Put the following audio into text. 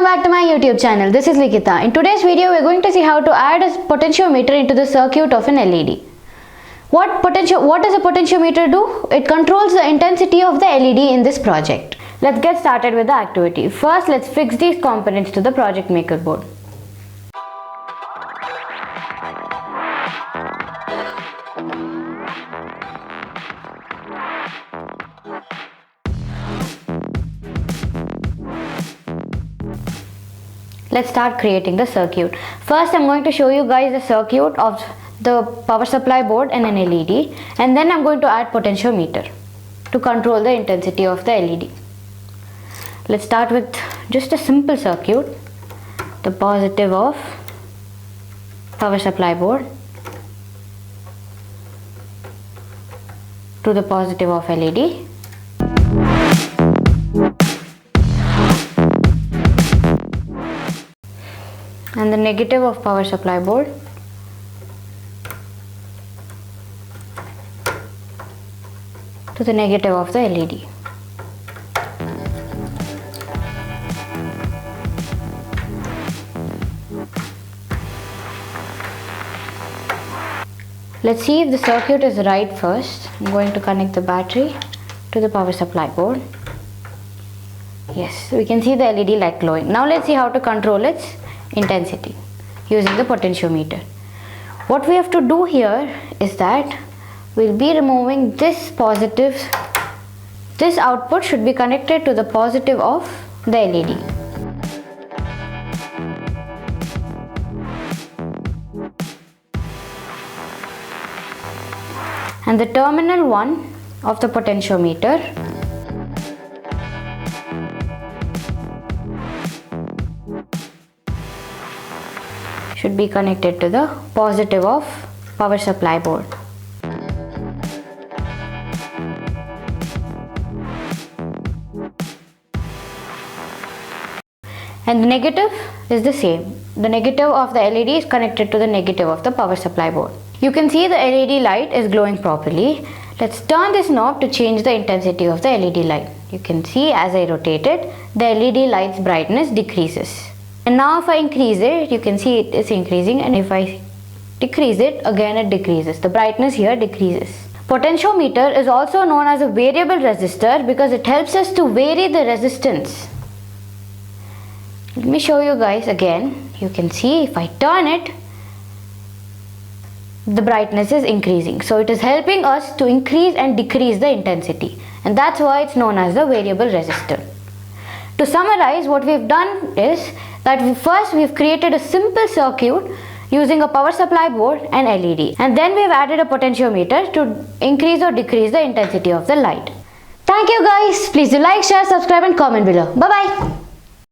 back to my YouTube channel. This is Likhitha. In today's video, we are going to see how to add a potentiometer into the circuit of an LED. What does a potentiometer do? It controls the intensity of the LED in this project. Let's get started with the activity. First, let's fix these components to the project maker board. Let's start creating the circuit. First, I'm going to show you guys the circuit of the power supply board and an LED, and then I'm going to add potentiometer to control the intensity of the LED. Let's start with just a simple circuit. The positive of power supply board to the positive of LED. And the negative of power supply board to the negative of the LED. Let's see if the circuit is right first. I'm going to connect the battery to the power supply board. Yes, we can see the LED light glowing. Now let's see how to control its intensity using the potentiometer. What we have to do here is that we'll be removing this positive. This output should be connected to the positive of the LED. And the terminal 1 of the potentiometer should be connected to the positive of power supply board. And the negative is the same. The negative of the LED is connected to the negative of the power supply board. You can see the LED light is glowing properly. Let's turn this knob to change the intensity of the LED light. You can see as I rotate it, the LED light's brightness decreases. And now if I increase it, you can see it is increasing, and if I decrease it, again it decreases. The brightness here decreases. Potentiometer is also known as a variable resistor because it helps us to vary the resistance. Let me show you guys again. You can see if I turn it, the brightness is increasing. So it is helping us to increase and decrease the intensity, and that's why it's known as the variable resistor. To summarize, what we've done is that we've created a simple circuit using a power supply board and LED, and then we've added a potentiometer to increase or decrease the intensity of the light. Thank you guys. Please do like, share, subscribe and comment below. Bye bye.